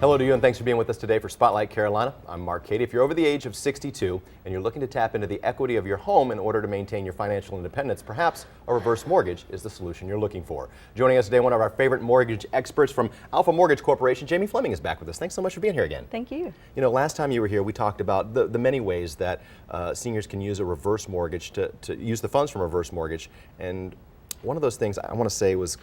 Hello to you and thanks for being with us today for Spotlight Carolina. I'm Mark Cady. If you're over the age of 62 and you're looking to tap into the equity of your home in order to maintain your financial independence, perhaps a reverse mortgage is the solution you're looking for. Joining us today, one of our favorite mortgage experts from Alpha Mortgage Corporation, Jamie Fleming, is back with us. Thanks so much for being here again. Thank you. You know, last time you were here, we talked about the many ways that seniors can use a reverse mortgage to use the funds from a reverse mortgage. And one of those things I want to say was,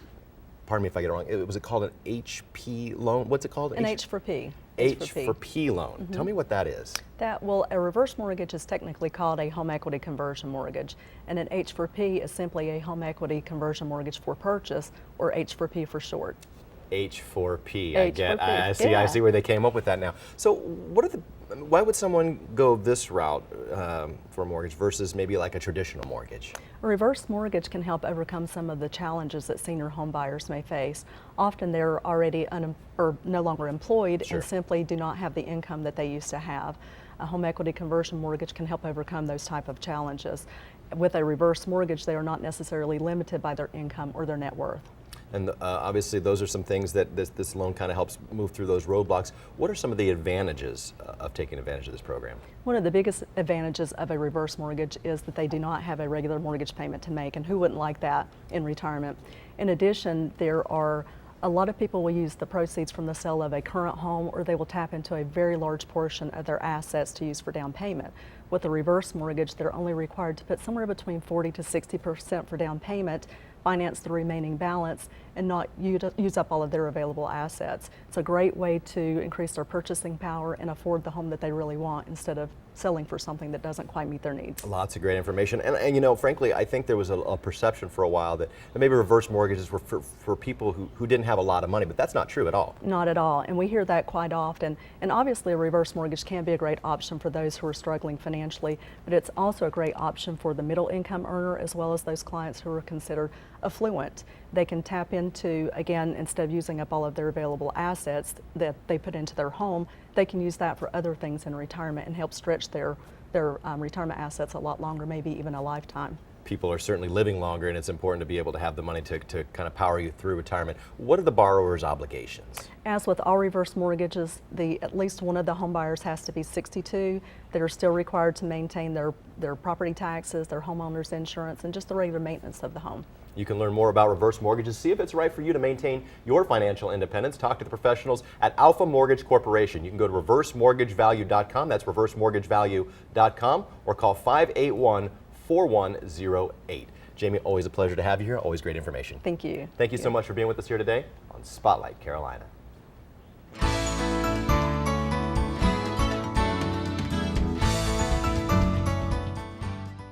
pardon me if I get it wrong, was it called an HP loan? What's it called? An H for P. H for P loan. Mm-hmm. Tell me what that is. Well, a reverse mortgage is technically called a home equity conversion mortgage, and an H for P is simply a home equity conversion mortgage for purchase, or H for P for short. H for P. H I get. for P. I see. Yeah. I see where they came up with that now. So, why would someone go this route for a mortgage versus maybe like a traditional mortgage? A reverse mortgage can help overcome some of the challenges that senior home buyers may face. Often they're already no longer employed Sure. and simply do not have the income that they used to have. A home equity conversion mortgage can help overcome those type of challenges. With a reverse mortgage, they are not necessarily limited by their income or their net worth. And obviously, those are some things that this loan kind of helps move through those roadblocks. What are some of the advantages of taking advantage of this program? One of the biggest advantages of a reverse mortgage is that they do not have a regular mortgage payment to make, and who wouldn't like that in retirement? In addition, there are a lot of people will use the proceeds from the sale of a current home, or they will tap into a very large portion of their assets to use for down payment. With a reverse mortgage, they're only required to put somewhere between 40 to 60% for down payment, finance the remaining balance, and not use up all of their available assets. It's a great way to increase their purchasing power and afford the home that they really want instead of selling for something that doesn't quite meet their needs. Lots of great information. And you know, frankly, I think there was a perception for a while that maybe reverse mortgages were for people who didn't have a lot of money, but that's not true at all. Not at all, and we hear that quite often. And obviously a reverse mortgage can be a great option for those who are struggling financially, but it's also a great option for the middle income earner as well as those clients who are considered affluent. They can tap into, again, instead of using up all of their available assets that they put into their home, they can use that for other things in retirement and help stretch their retirement assets a lot longer, maybe even a lifetime. People are certainly living longer, and it's important to be able to have the money to kind of power you through retirement. What are the borrower's obligations? As with all reverse mortgages, at least one of the home buyers has to be 62. They're still required to maintain their property taxes, their homeowner's insurance, and just the regular maintenance of the home. You can learn more about reverse mortgages, see if it's right for you to maintain your financial independence. Talk to the professionals at Alpha Mortgage Corporation. You can go to reversemortgagevalue.com, that's reversemortgagevalue.com, or call 581-4108. Jamie, always a pleasure to have you here. Always great information. Thank you. Thank you so much for being with us here today on Spotlight Carolina.